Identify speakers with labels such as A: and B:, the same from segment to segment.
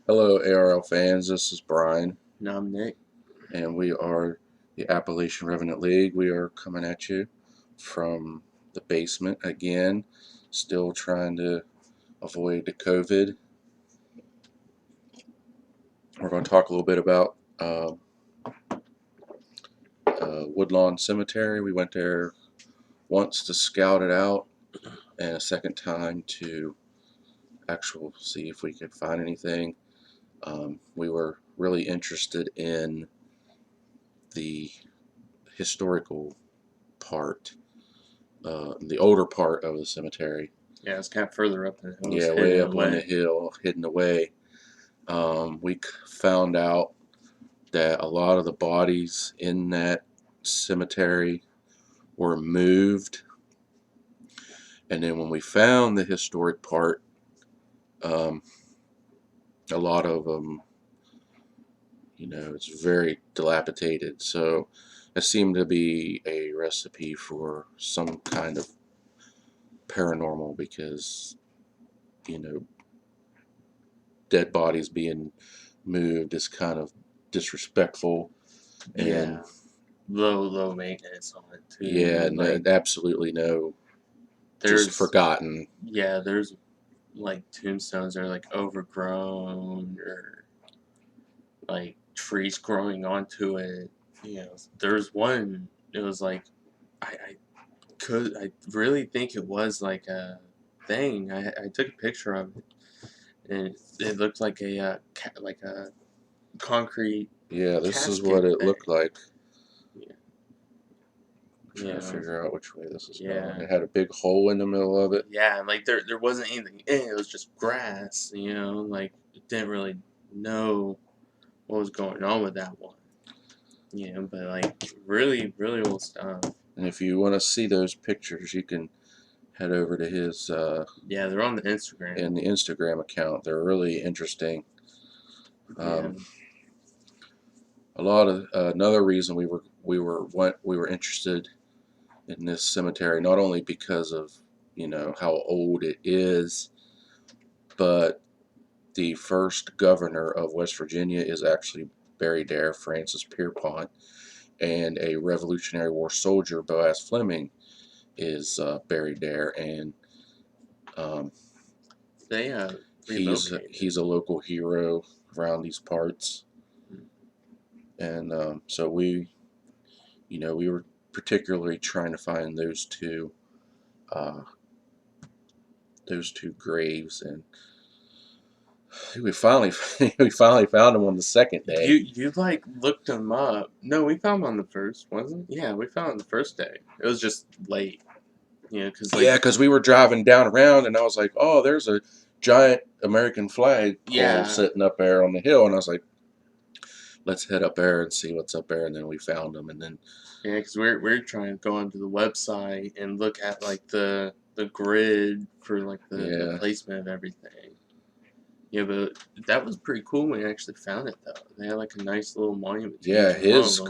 A: Hello, ARL fans. This is Brian,
B: And I'm Nick.
A: and we are the Appalachian Revenant League. We are coming at you from the basement again, still trying to avoid the COVID. We're going to talk a little bit about Woodlawn Cemetery. We went there once to scout it out, and a second time to actually see if we could find anything. We were really interested in the historical part, the older part of the cemetery.
B: Yeah, it's kind of further up the hill. It's
A: Yeah, way
B: hidden
A: up on the
B: away.
A: hill, hidden away. We found out that a lot of the bodies in that cemetery were moved. And then when we found the historic part, um, a lot of them, it's very dilapidated. So it seemed to be a recipe for some kind of paranormal because, you know, dead bodies being moved is kind of disrespectful.
B: Yeah,
A: And
B: low maintenance on it
A: yeah,
B: too.
A: no,
B: Like
A: absolutely no, just
B: there's
A: forgotten.
B: there's like tombstones that are like overgrown or like trees growing onto it. There's one. It was like I really think it was like a thing. I took a picture of it and it looked like like a concrete
A: Yeah, this is what
B: casket
A: it
B: thing.
A: looked like.
B: Yeah.
A: Trying to
B: Yeah,
A: figure out which way this is going.
B: yeah,
A: It had a big hole in the middle of it.
B: yeah. And like there wasn't anything in it. It was just grass. Like it didn't really know what was going on with that one. But like really old stuff.
A: And if you want to see those pictures, you can head over to his
B: Yeah, they're on the
A: in
B: Instagram.
A: the Instagram account. They're really interesting.
B: Yeah,
A: Um, a lot of another reason we were interested in this cemetery, not only because of how old it is, but the first governor of West Virginia is actually buried there, Francis Pierpont, and a Revolutionary War soldier, Boaz Fleming, is buried there, and um,
B: they relocated.
A: he's a local hero around these parts, and so we were particularly trying to find uh, those two graves, and we finally we finally found them on the second day.
B: You like looked them up? No, we found them on the first, wasn't it? Yeah, we found them the first day. It was just late. Because
A: Yeah,
B: like
A: because we were driving down around, and I was like, "Oh, there's a giant American flag pole
B: yeah,
A: sitting up there on the hill," and I was like, "Let's head up there and see what's up there." And then we found them, and then
B: yeah, because we're trying to go onto the website and look at like the grid for like the
A: yeah,
B: placement of everything. Yeah, but that was pretty cool when we actually found it though. They had like a nice little monument to
A: yeah,
B: each one of
A: his
B: them.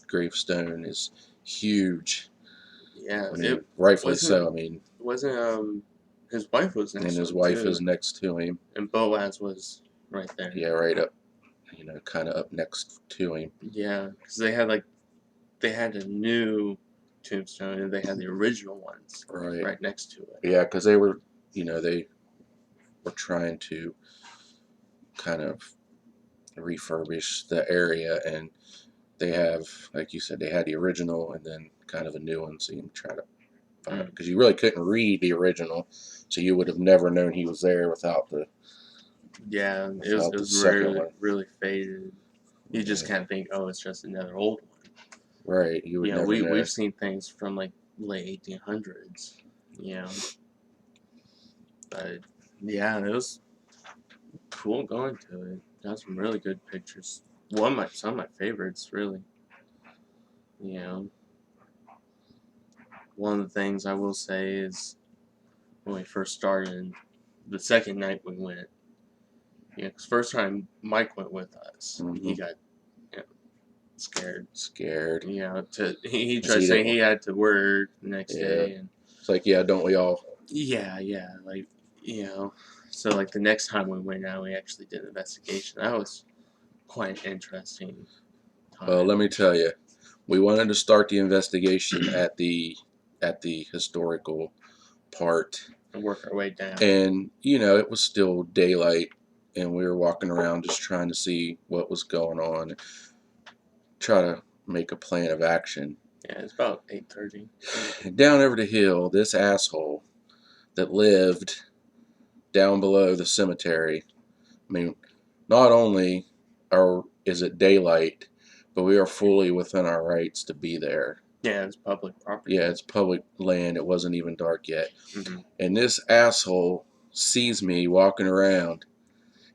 A: gravestone is huge.
B: Yeah,
A: I
B: it
A: mean, rightfully
B: wasn't
A: so. I mean,
B: wasn't his wife was
A: and
B: next to
A: his
B: him
A: wife is
B: too,
A: next to him.
B: and Boaz was right there.
A: Yeah, right up, kind of up next to him.
B: Yeah, because they had a new tombstone and they had the original ones
A: Right.
B: right next to it.
A: Yeah, because they were trying to kind of refurbish the area, and they have, like you said, they had the original and then kind of a new one, so you can try to find it because you really couldn't read the original, so you would have never known he was there
B: Yeah, it
A: without the
B: was
A: second
B: really
A: one.
B: really faded. You just
A: Yeah,
B: can't think, oh, it's just another old one.
A: right. You would never know.
B: We've seen things from like late 1800s. You know, but yeah, it was cool going to it. Got some really good pictures. Some of my favorites, really. You know, one of the things I will say is when we first started, the second night we went, because first time Mike went with us, he
A: Hmm.
B: got you know, scared.
A: Scared.
B: He
A: 'Cause
B: tried
A: he
B: saying
A: didn't.
B: he had to work the next
A: Yeah.
B: day, and
A: It's like, yeah, don't we all?
B: yeah, like So like the next time we went out, we actually did an investigation. That was quite interesting
A: Well,
B: time.
A: let me tell you, we wanted to start the investigation at the historical part,
B: And work our way down.
A: and it was still daylight, and we were walking around just trying to see what was going on, try to make a plan of action.
B: Yeah, it's about 8:30.
A: And down over the hill, this asshole that lived down below the cemetery. I mean, not only is it daylight, but we are fully within our rights to be there.
B: Yeah, it's public property.
A: Yeah, it's public land. It wasn't even dark yet.
B: Mm-hmm.
A: And this asshole sees me walking around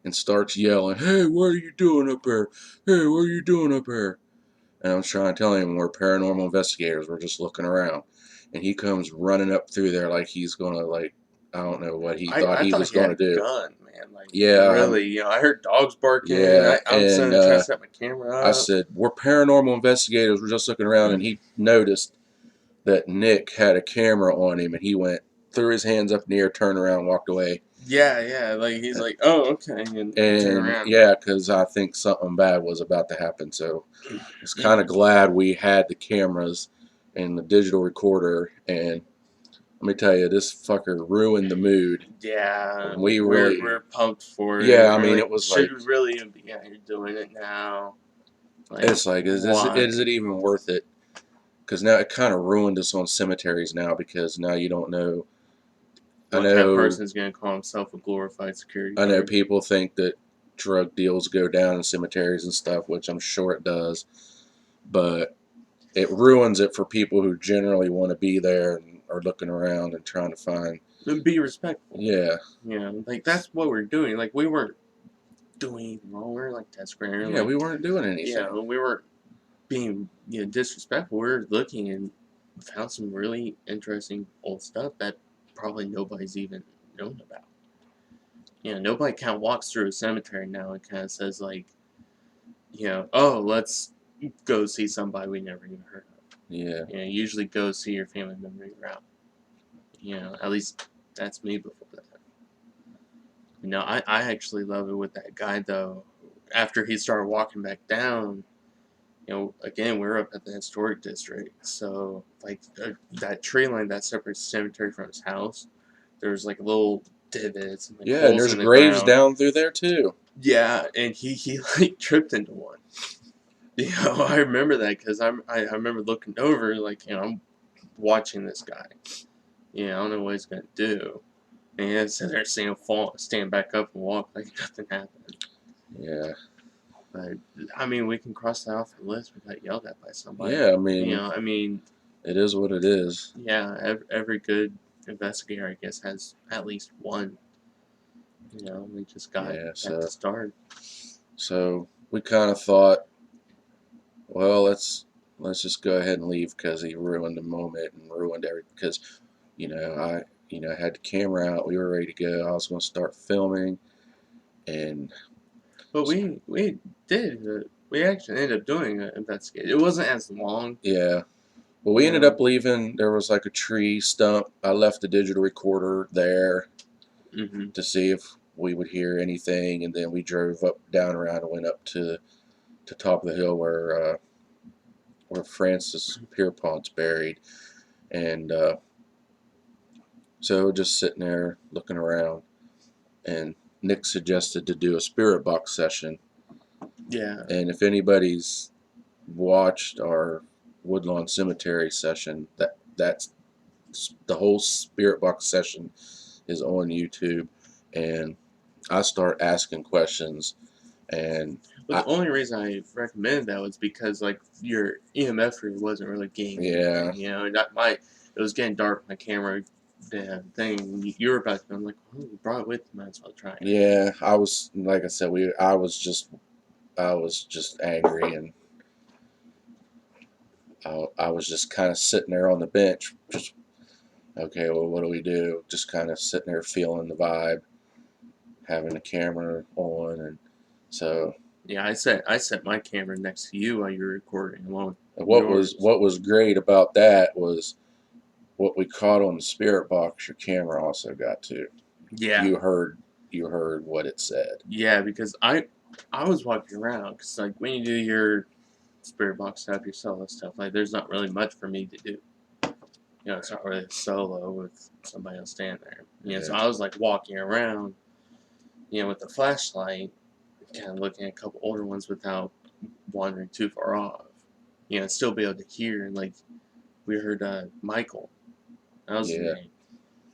A: and starts yelling, "Hey, what are you doing up there? Hey, what are you doing up there?" And I'm trying to tell him we're paranormal investigators. We're just looking around. And he comes running up through there like he's going to, like, I don't know what he thought
B: I
A: he
B: thought
A: was
B: he had
A: going
B: a
A: to do.
B: gun, man. Like,
A: Yeah.
B: really, I heard dogs barking.
A: Yeah,
B: I'm
A: and
B: trying to set my camera up.
A: I said, we're paranormal investigators. We're just looking around. And he noticed that Nick had a camera on him, and he went, threw his hands up in the air, turned around, walked away.
B: Yeah, like he's like, oh, okay, and turn around.
A: Yeah, because I think something bad was about to happen. So I was kind of glad we had the cameras and the digital recorder. And let me tell you, this fucker ruined the mood.
B: Yeah,
A: We're
B: pumped for it.
A: Yeah, I mean, it was
B: should
A: like,
B: we really even be out here doing it now? Like,
A: it's like, is it even worth it? Because now it kind of ruined us on cemeteries now, because now you don't know.
B: What kind of person is going to call himself a glorified security guard?
A: I know people think that drug deals go down in cemeteries and stuff, which I'm sure it does, but it ruins it for people who generally want to be there and are looking around and trying to find.
B: And be respectful.
A: Yeah.
B: Like that's what we're doing. Like we weren't doing anything wrong. We were like desperate.
A: Yeah, we weren't doing anything.
B: Yeah, we weren't being disrespectful. We were looking and found some really interesting old stuff that probably nobody's even known about. Nobody kind of walks through a cemetery now and kind of says like, oh, let's go see somebody we never even heard of.
A: Yeah.
B: Usually go see your family member around. At least that's me before that. I actually love it with that guy though. After he started walking back down, again, we're up at the historic district, so like that tree line that separates the cemetery from his house, there's like little divots and like
A: Yeah,
B: holes
A: and there's
B: in the
A: graves
B: ground.
A: down through there too.
B: Yeah, and he like tripped into one. I remember that because I remember looking over like I'm watching this guy. I don't know what he's gonna do. And I sat there seeing him fall, stand back up and walk like nothing happened.
A: Yeah.
B: But I mean, we can cross that off the list. We got yelled at by somebody.
A: Yeah, I mean, it is what it is.
B: Yeah, every good investigator, I guess, has at least one. We just got to start. So
A: we kind of thought, well, let's just go ahead and leave, because he ruined the moment and ruined everything. Because I had the camera out, we were ready to go. I was going to start filming,
B: but we did. We actually ended up doing an investigation. It wasn't as long.
A: Yeah. Well, we ended up leaving. There was like a tree stump. I left the digital recorder there to see if we would hear anything, and then we drove down around and went up to top of the hill where Francis Pierpont's buried, and so just sitting there looking around, and Nick suggested to do a spirit box session.
B: Yeah.
A: And if anybody's watched our Woodlawn Cemetery session, that's the whole spirit box session is on YouTube, and I start asking questions. And
B: the only reason I recommended that was because like your EMF reader wasn't really getting anything, it was getting dark. My camera thing you were about to. I'm like, oh, you brought it with you, might as well try it.
A: Yeah, I was, like I said, I was just angry, and I was just kind of sitting there on the bench, just, okay, well, what do we do? Just kind of sitting there feeling the vibe, having the camera on, and so.
B: Yeah, I set my camera next to you while you were recording along.
A: What was great about that was what we caught on the spirit box. Your camera also got to.
B: Yeah.
A: You heard you heard what it said.
B: Yeah, because I was walking around because like when you do your spirit box stuff, your solo stuff, like there's not really much for me to do. You know, it's not really a solo with somebody else standing there. You know, so
A: Yeah.
B: I was like walking around, you know, with the flashlight, kind of looking at a couple older ones without wandering too far off. You know, still be able to hear. And like we heard Michael, that was his
A: Yeah.
B: name.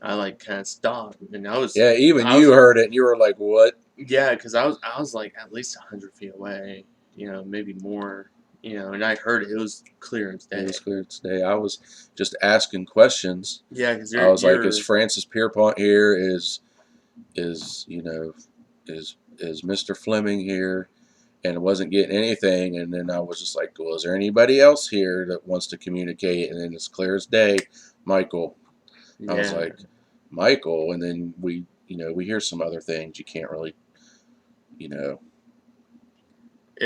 B: I like kind of stopped, and I was,
A: Yeah, even
B: I was
A: you
B: like,
A: heard it and you were like, what?
B: yeah, because I was like at least 100 feet away. You know, maybe more. You know, and I heard it. It was clear as
A: It
B: day.
A: was clear today. I was just asking questions.
B: Yeah, because
A: I was like, is
B: you're
A: Francis Pierpont here? Is you know, is Mr. Fleming here? And wasn't getting anything. And then I was just like, well, is there anybody else here that wants to communicate? And then it's clear as day, Michael. I was
B: yeah.
A: like, Michael. And then we hear some other things. You can't really, you know,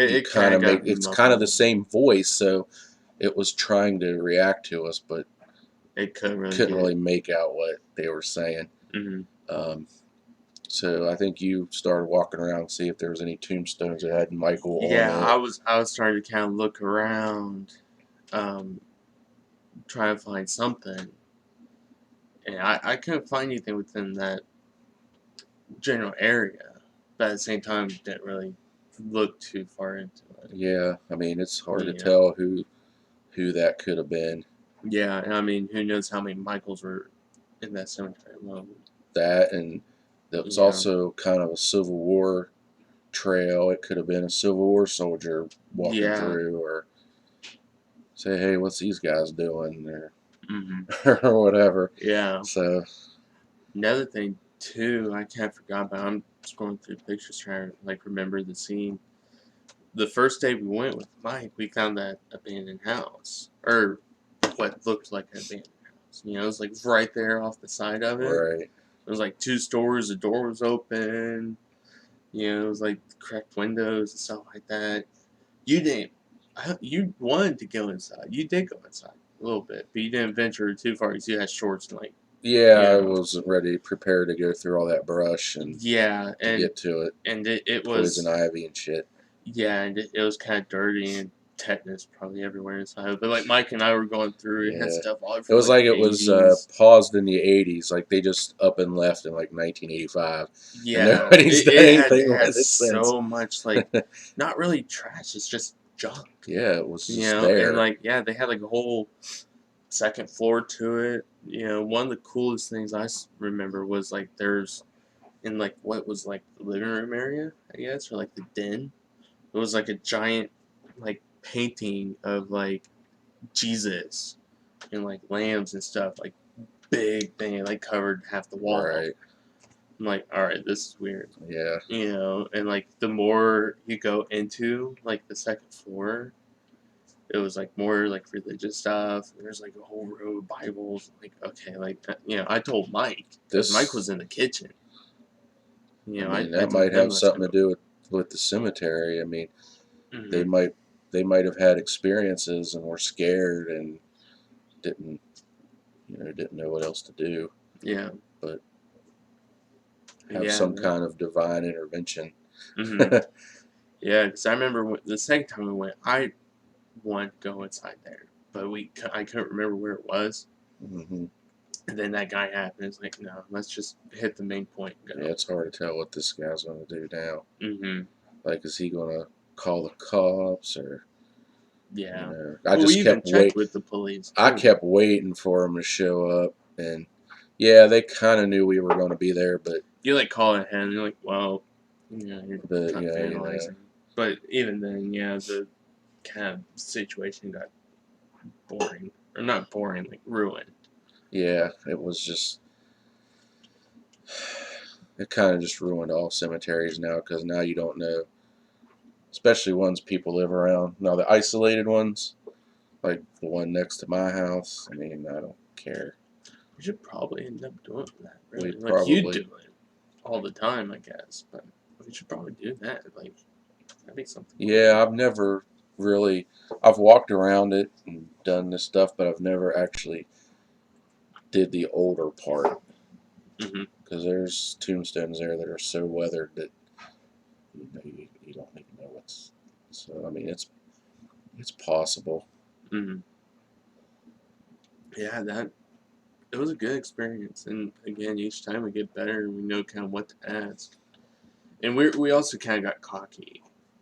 A: you
B: It
A: kind
B: kind of
A: of make
B: got
A: it's kind of
B: muffled.
A: the same voice. So it was trying to react to us, but
B: It couldn't really
A: couldn't
B: get.
A: really make out what they were saying.
B: Hmm.
A: Um, so I think you started walking around to see if there was any tombstones that had Michael on
B: Yeah,
A: it.
B: I was starting to kind of look around, um, trying to find something, and I couldn't find anything within that general area. But at the same time, didn't really look too far into it.
A: Yeah, I mean it's hard to
B: You know.
A: tell who that could have been.
B: Yeah, and I mean, who knows how many Michaels were in that cemetery alone?
A: That and that was
B: You know.
A: also kind of a Civil War trail. It could have been a Civil War soldier walking
B: Yeah.
A: through, or say, hey, what's these guys doing, or
B: Hmm.
A: or whatever.
B: Yeah.
A: So
B: Another thing too, I can't forget about. I'm scrolling through pictures trying to like remember the scene. The first day we went with Mike, we found that abandoned house, or what looked like an abandoned house. You know, it was like right there off the side of it.
A: right,
B: It was like two stories. The door was open. You know, it was like cracked windows and stuff like that. You didn't. You wanted to go inside. You did go inside a little bit, but you didn't venture too far because you had shorts and like,
A: yeah,
B: you
A: I
B: know,
A: wasn't ready, prepared to go through all that brush and
B: yeah,
A: to get to it,
B: and it
A: poison
B: was,
A: ivy and shit.
B: yeah, and it was kind of dirty and tetanus probably everywhere inside. But like Mike and I were going through, it had
A: Yeah,
B: stuff all
A: it
B: from
A: was
B: like
A: like
B: the
A: it was
B: 80s.
A: paused in the '80s, like they just up and left in like 1985, and
B: Yeah,
A: nobody's done
B: it
A: anything
B: had
A: with it since.
B: so much like, not really trash. It's just junk,
A: Yeah, it was
B: you
A: just
B: know. And
A: there.
B: like, yeah, they had like a whole second floor to it. You know, one of the coolest things remember was like there's in like what was like the living room area, I guess, or like the den. It was like a giant like painting of like Jesus and like lambs and stuff, like big thing, it, like covered half the wall.
A: Right.
B: I'm like, all right, this is weird,
A: Yeah.
B: you know. And like the more you go into like the second floor, it was like more like religious stuff. There's like a whole row of Bibles. Like, okay, like you know, I told Mike because Mike was
A: This,
B: in the kitchen.
A: I
B: You know,
A: mean,
B: I
A: that
B: told
A: might
B: him
A: have
B: let's
A: something to
B: go.
A: do with the cemetery. I mean, they
B: Hmm.
A: might they might have had experiences and were scared and didn't didn't know what else to do,
B: Yeah,
A: but have
B: yeah.
A: some kind of divine intervention.
B: Hmm. Yeah, because I remember the second time we went, I wanted to go inside there, but I couldn't remember where it was.
A: Hmm.
B: And then that guy happened. It's like, no, let's just hit the main point and
A: Yeah,
B: go.
A: it's hard to tell what this guy's going to do now.
B: Hmm.
A: Like, is he going to call the cops, or
B: Yeah.
A: I
B: Well, we
A: just
B: even
A: kept
B: checked
A: wait.
B: with the police
A: I
B: too.
A: kept waiting for him to show up, and yeah, they kind of knew we were going to be there,
B: You like call it ahead, and you're like, well, you know, you're
A: but
B: kind of
A: yeah,
B: vandalizing. But even then, yeah, the kind of situation got boring, or not boring, like ruined.
A: yeah, it was just it kind of just ruined all cemeteries now because now you don't know, especially ones people live around. Now the isolated ones, like the one next to my house. I mean, I don't care.
B: We should probably end up doing that.
A: We
B: Really, like you do
A: probably,
B: it all the time, I guess. But we should probably do that. Like that'd be something cool.
A: yeah, I've never really, I've walked around it and done this stuff, but I've never actually did the older part
B: Hmm.
A: because there's tombstones there that are so weathered that you don't even know what's. So I mean, it's possible.
B: Mm. Yeah, that it was a good experience, and again, each time we get better, and we know kind of what to ask. And we also kind of got cocky.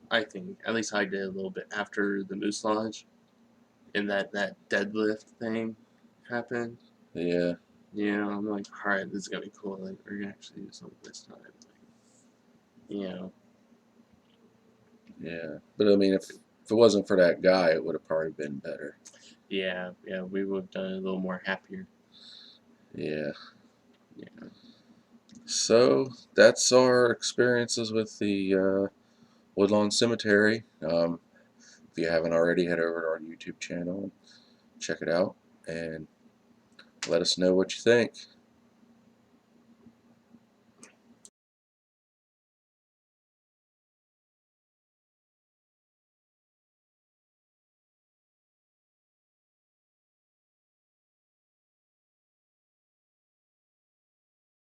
B: I think, at least I did a little bit after the Moose Lodge, and that deadlift thing happened.
A: Yeah,
B: I'm like, all right, this is gonna be cool. Like, we're gonna actually do something this time. Like, you know,
A: yeah. But I mean, if it wasn't for that guy, it would have probably been better.
B: yeah, we would have done it a little more happier.
A: Yeah.
B: Yeah.
A: So that's our experiences with the Woodlawn Cemetery. If you haven't already, head over to our YouTube channel and check it out and let us know what you think.